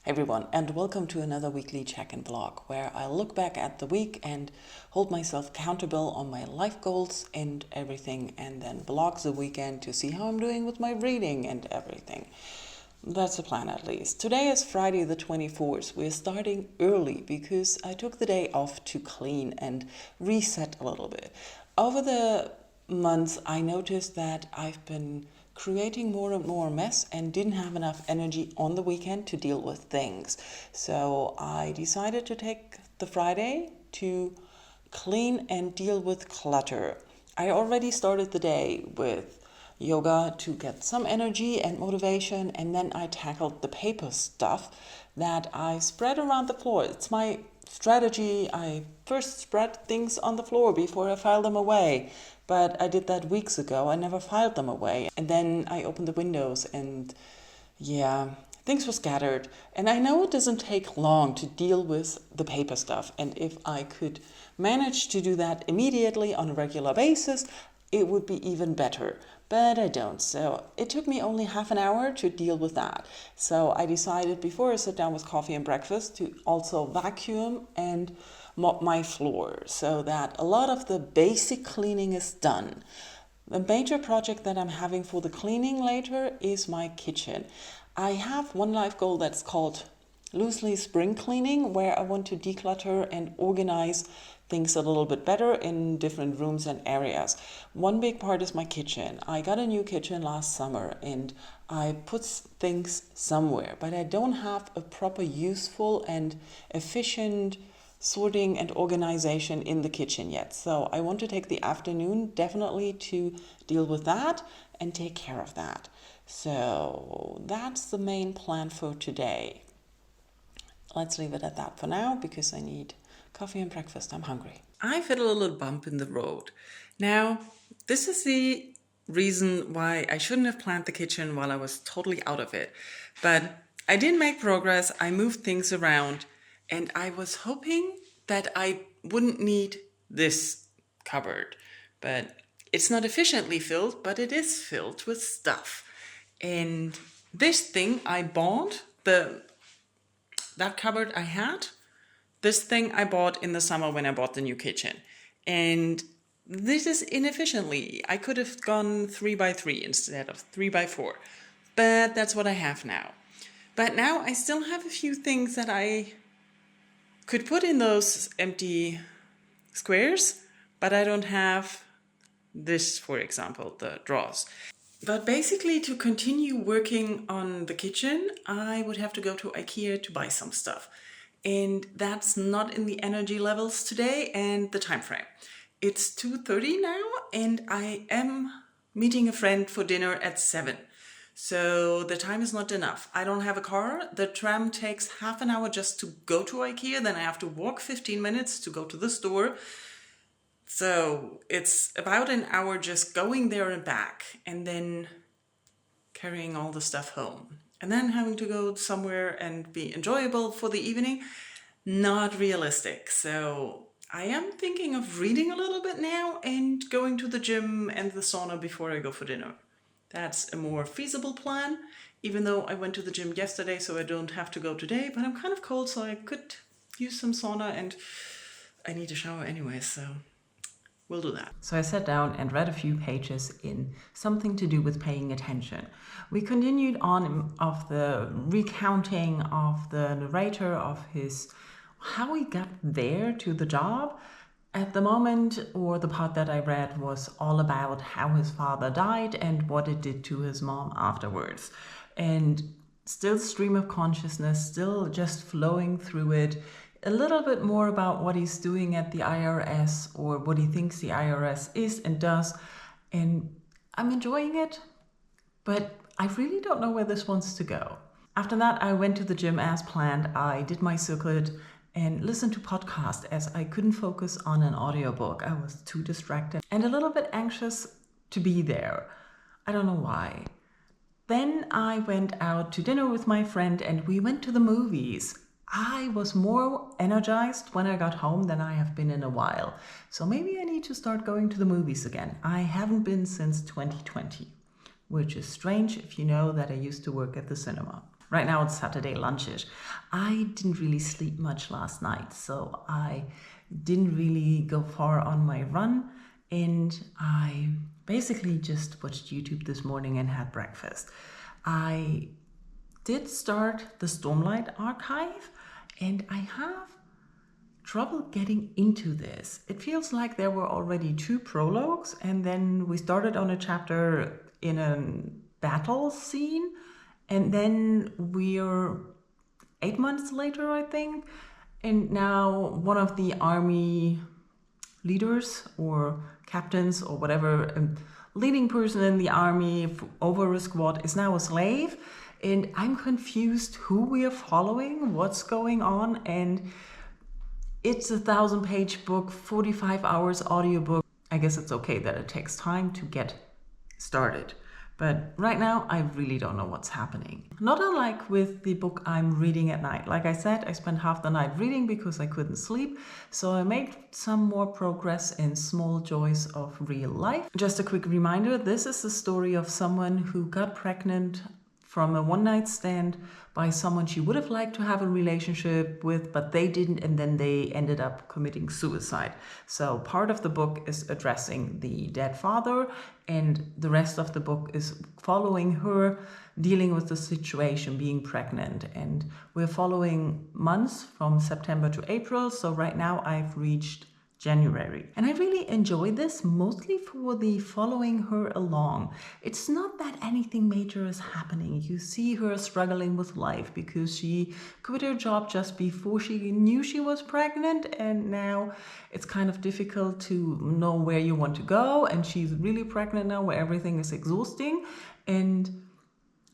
Hey everyone, and welcome to another weekly check-in vlog where I look back at the week and hold myself accountable on my life goals and everything, and then vlog the weekend to see how I'm doing with my reading and everything. That's the plan at least. Today is Friday the 24th. We're starting early because I took the day off to clean and reset a little bit. Over the months, I noticed that I've been creating more and more mess and didn't have enough energy on the weekend to deal with things. So I decided to take the Friday to clean and deal with clutter. I already started the day with yoga to get some energy and motivation, and then I tackled the paper stuff that I spread around the floor. It's my strategy. I first spread things on the floor before I file them away. But I did that weeks ago. I never filed them away. And then I opened the windows and things were scattered. And I know it doesn't take long to deal with the paper stuff. And if I could manage to do that immediately on a regular basis, it would be even better. But I don't. So it took me only half an hour to deal with that. So I decided before I sit down with coffee and breakfast to also vacuum and mop my floor so that a lot of the basic cleaning is done. The major project that I'm having for the cleaning later is my kitchen. I have one life goal that's called loosely spring cleaning, where I want to declutter and organize things a little bit better in different rooms and areas. One big part is my kitchen. I got a new kitchen last summer and I put things somewhere, but I don't have a proper useful and efficient sorting and organization in the kitchen yet. So I want to take the afternoon definitely to deal with that and take care of that. So that's the main plan for today. Let's leave it at that for now because I need coffee and breakfast. I'm hungry. I've hit a little bump in the road. Now, this is the reason why I shouldn't have planned the kitchen while I was totally out of it. But I did make progress. I moved things around. And I was hoping that I wouldn't need this cupboard. But it's not efficiently filled, but it is filled with stuff. And this thing I bought, that cupboard I had, this thing I bought in the summer when I bought the new kitchen. And this is inefficiently. I could have gone 3x3 instead of 3x4. But that's what I have now. But now I still have a few things that I could put in those empty squares, but I don't have this, for example, the drawers. But basically, to continue working on the kitchen, I would have to go to IKEA to buy some stuff. And that's not in the energy levels today and the time frame. It's 2:30 now, and I am meeting a friend for dinner at 7. So the time is not enough. I don't have a car. The tram takes half an hour just to go to IKEA. Then I have to walk 15 minutes to go to the store. So it's about an hour just going there and back and then carrying all the stuff home. And then having to go somewhere and be enjoyable for the evening. Not realistic. So I am thinking of reading a little bit now and going to the gym and the sauna before I go for dinner. That's a more feasible plan, even though I went to the gym yesterday, so I don't have to go today. But I'm kind of cold, so I could use some sauna, and I need a shower anyway, so we'll do that. So I sat down and read a few pages in Something to Do with Paying Attention. We continued on of the recounting of the narrator of how he got there to the job. At the moment, or the part that I read, was all about how his father died and what it did to his mom afterwards. And still stream of consciousness, still just flowing through it. A little bit more about what he's doing at the IRS or what he thinks the IRS is and does. And I'm enjoying it, but I really don't know where this wants to go. After that, I went to the gym as planned. I did my circuit and listened to podcasts as I couldn't focus on an audiobook. I was too distracted and a little bit anxious to be there. I don't know why. Then I went out to dinner with my friend and we went to the movies. I was more energized when I got home than I have been in a while. So maybe I need to start going to the movies again. I haven't been since 2020, which is strange if you know that I used to work at the cinema. Right now it's Saturday lunchish. I didn't really sleep much last night, so I didn't really go far on my run, and I basically just watched YouTube this morning and had breakfast. I did start the Stormlight archive, and I have trouble getting into this. It feels like there were already 2 prologues, and then we started on a chapter in a battle scene, and then we're 8 months later, I think, and now one of the army leaders or captains or whatever, leading person in the army over a squad is now a slave, and I'm confused who we are following, what's going on, and it's a 1,000-page book, 45 hours audiobook. I guess it's okay that it takes time to get started. But right now, I really don't know what's happening. Not unlike with the book I'm reading at night. Like I said, I spent half the night reading because I couldn't sleep. So I made some more progress in Small Joys of Real Life. Just a quick reminder, this is the story of someone who got pregnant from a one-night stand by someone she would have liked to have a relationship with, but they didn't, and then they ended up committing suicide. So part of the book is addressing the dead father, and the rest of the book is following her dealing with the situation, being pregnant. And we're following months from September to April. So right now I've reached January. And I really enjoy this, mostly for the following her along. It's not that anything major is happening. You see her struggling with life because she quit her job just before she knew she was pregnant, and now it's kind of difficult to know where you want to go, and she's really pregnant now where everything is exhausting, and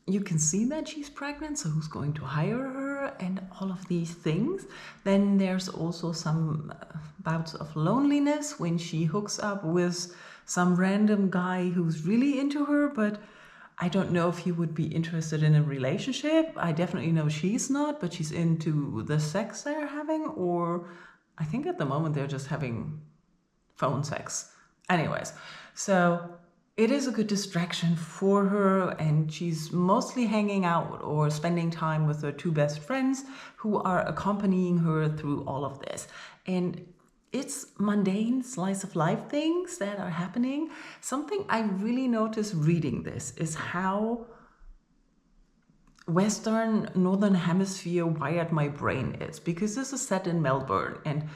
you can see that she's pregnant, so who's going to hire her and all of these things. Then there's also some bouts of loneliness when she hooks up with some random guy who's really into her, but I don't know if he would be interested in a relationship. I definitely know she's not, but she's into the sex they're having, or I think at the moment they're just having phone sex. Anyways, so it is a good distraction for her, and she's mostly hanging out or spending time with her 2 best friends who are accompanying her through all of this. And it's mundane slice of life things that are happening. Something I really noticed reading this is how Western, Northern Hemisphere wired my brain is, because this is set in Melbourne, and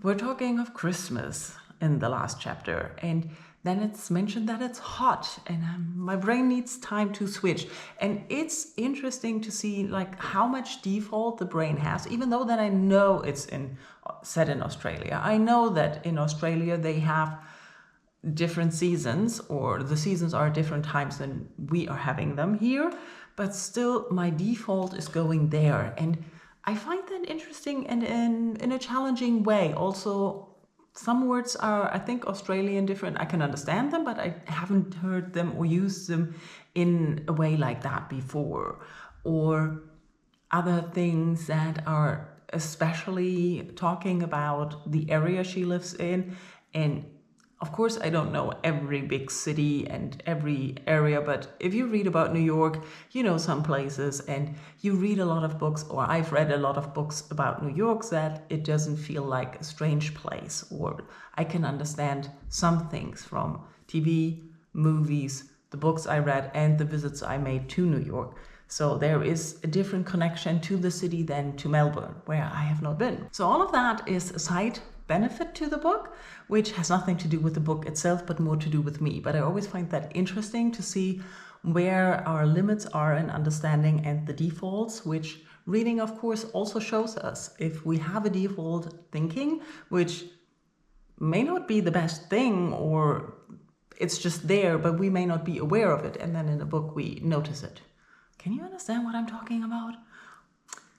we're talking of Christmas in the last chapter, and then it's mentioned that it's hot, and my brain needs time to switch. And it's interesting to see like how much default the brain has, even though that I know it's set in Australia. I know that in Australia they have different seasons, or the seasons are different times than we are having them here, but still my default is going there. And I find that interesting and in a challenging way. Also, some words are, I think, Australian different. I can understand them, but I haven't heard them or used them in a way like that before. Or other things that are especially talking about the area she lives in. And of course, I don't know every big city and every area, but if you read about New York, you know some places, and you read a lot of books, or I've read a lot of books about New York, that it doesn't feel like a strange place, or I can understand some things from TV, movies, the books I read, and the visits I made to New York. So there is a different connection to the city than to Melbourne, where I have not been. So all of that is a side benefit to the book, which has nothing to do with the book itself, but more to do with me. But I always find that interesting to see where our limits are in understanding and the defaults, which reading, of course, also shows us. If we have a default thinking, which may not be the best thing, or it's just there, but we may not be aware of it, and then in the book we notice it. Can you understand what I'm talking about?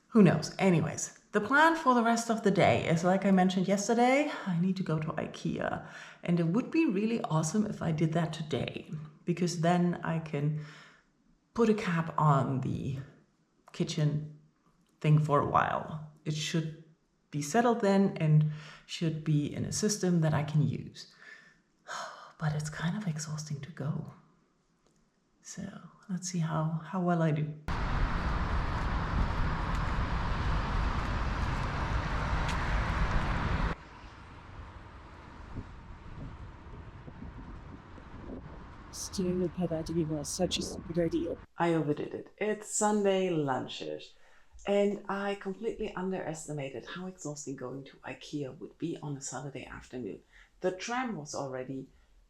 Who knows? Anyways, the plan for the rest of the day is, like I mentioned yesterday, I need to go to IKEA. And it would be really awesome if I did that today, because then I can put a cap on the kitchen thing for a while. It should be settled then and should be in a system that I can use. But it's kind of exhausting to go. So let's see how well I do. to that it was such a good idea. I overdid it. It's Sunday lunches. And I completely underestimated how exhausting going to IKEA would be on a Saturday afternoon. The tram was already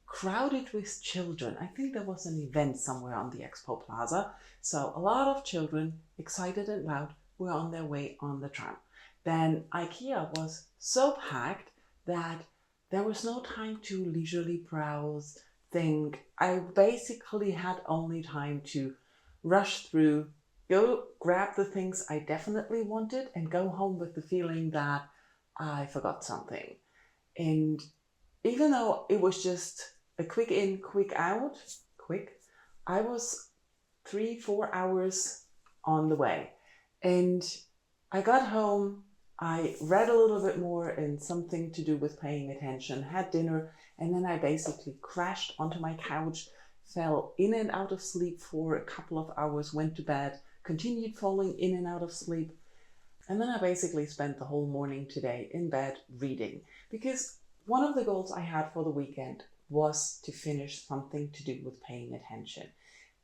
crowded with children. I think there was an event somewhere on the Expo Plaza. So a lot of children, excited and loud, were on their way on the tram. Then IKEA was so packed that there was no time to leisurely browse, think. I basically had only time to rush through, go grab the things I definitely wanted, and go home with the feeling that I forgot something. And even though it was just a quick in, quick out, I was 3-4 hours on the way. And I got home, I read a little bit more and something to do with paying attention, had dinner, and then I basically crashed onto my couch, fell in and out of sleep for a couple of hours, went to bed, continued falling in and out of sleep. And then I basically spent the whole morning today in bed reading, because one of the goals I had for the weekend was to finish something to do with paying attention.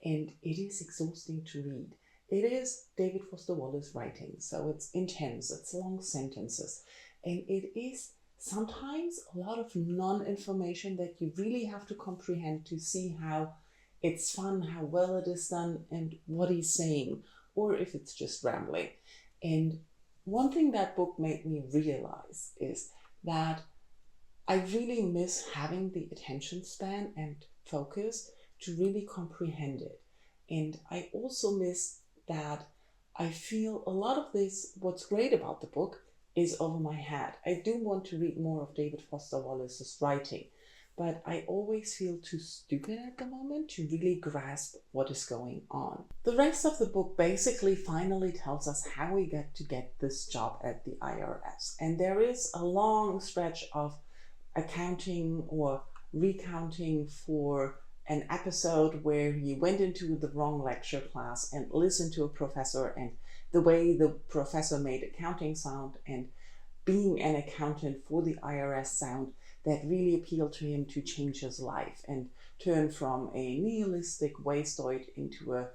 And it is exhausting to read. It is David Foster Wallace writing, so it's intense, it's long sentences, and it is sometimes a lot of non-information that you really have to comprehend to see how it's fun, how well it is done, and what he's saying, or if it's just rambling. And one thing that book made me realize is that I really miss having the attention span and focus to really comprehend it. And I also miss that I feel a lot of this, what's great about the book, is over my head. I do want to read more of David Foster Wallace's writing, but I always feel too stupid at the moment to really grasp what is going on. The rest of the book basically finally tells us how we get this job at the IRS. And there is a long stretch of accounting or recounting for an episode where he went into the wrong lecture class and listened to a professor, and the way the professor made accounting sound and being an accountant for the IRS sound that really appealed to him to change his life and turn from a nihilistic wastoid into a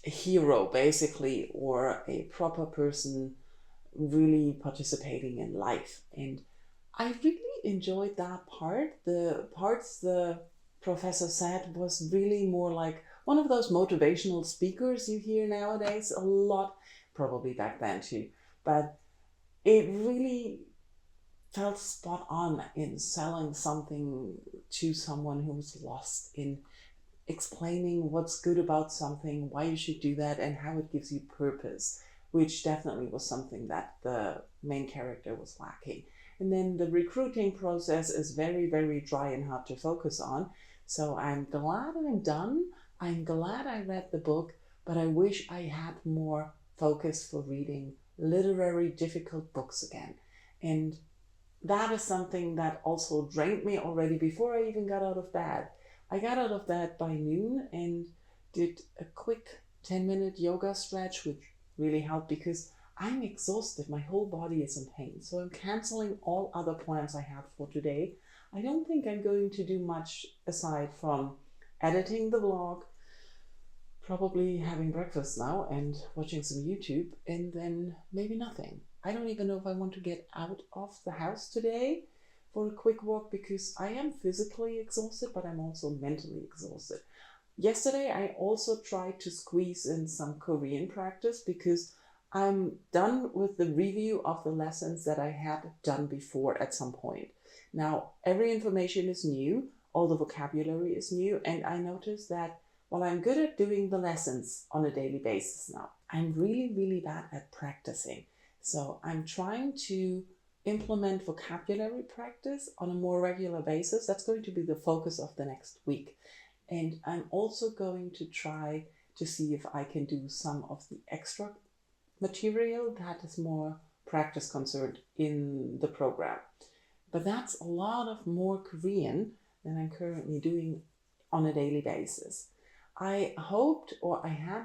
hero, basically, or a proper person really participating in life. And I really enjoyed that part. The parts the professor said was really more like one of those motivational speakers you hear nowadays a lot, probably back then too. But it really felt spot on in selling something to someone who's lost, in explaining what's good about something, why you should do that, and how it gives you purpose, which definitely was something that the main character was lacking. And then the recruiting process is very, very dry and hard to focus on. So I'm glad I'm done. I'm glad I read the book, but I wish I had more focus for reading literary, difficult books again. And that is something that also drained me already before I even got out of bed. I got out of bed by noon and did a quick 10-minute yoga stretch, which really helped because I'm exhausted. My whole body is in pain. So I'm canceling all other plans I have for today. I don't think I'm going to do much aside from editing the vlog, probably having breakfast now and watching some YouTube, and then maybe nothing. I don't even know if I want to get out of the house today for a quick walk because I am physically exhausted, but I'm also mentally exhausted. Yesterday, I also tried to squeeze in some Korean practice because I'm done with the review of the lessons that I had done before at some point. Now, every information is new, all the vocabulary is new, and I noticed that while I'm good at doing the lessons on a daily basis now, I'm really, really bad at practicing. So I'm trying to implement vocabulary practice on a more regular basis. That's going to be the focus of the next week. And I'm also going to try to see if I can do some of the extra material that is more practice concerned in the program. But that's a lot of more Korean than I'm currently doing on a daily basis. I had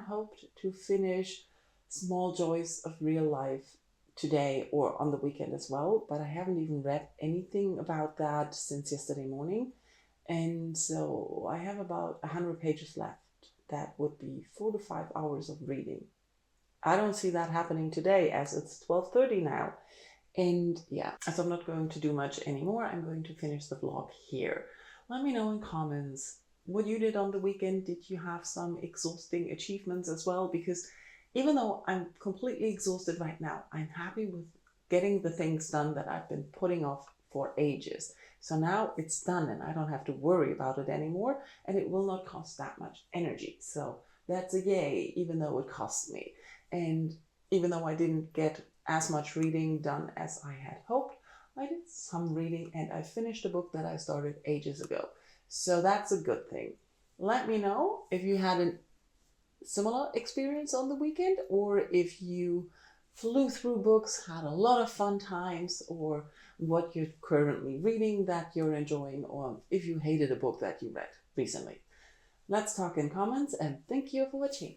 hoped to finish Small Joys of Real Life today or on the weekend as well, but I haven't even read anything about that since yesterday morning. And so I have about 100 pages left. That would be 4 to 5 hours of reading. I don't see that happening today, as it's 12:30 now. And yeah, so I'm not going to do much anymore. I'm going to finish the vlog here. Let me know in comments what you did on the weekend. Did you have some exhausting achievements as well? Because even though I'm completely exhausted right now, I'm happy with getting the things done that I've been putting off for ages. So now it's done and I don't have to worry about it anymore, and it will not cost that much energy. So that's a yay, even though it cost me. And even though I didn't get as much reading done as I had hoped, I did some reading and I finished a book that I started ages ago. So that's a good thing. Let me know if you had a similar experience on the weekend, or if you flew through books, had a lot of fun times, or what you're currently reading that you're enjoying, or if you hated a book that you read recently. Let's talk in comments, and thank you for watching.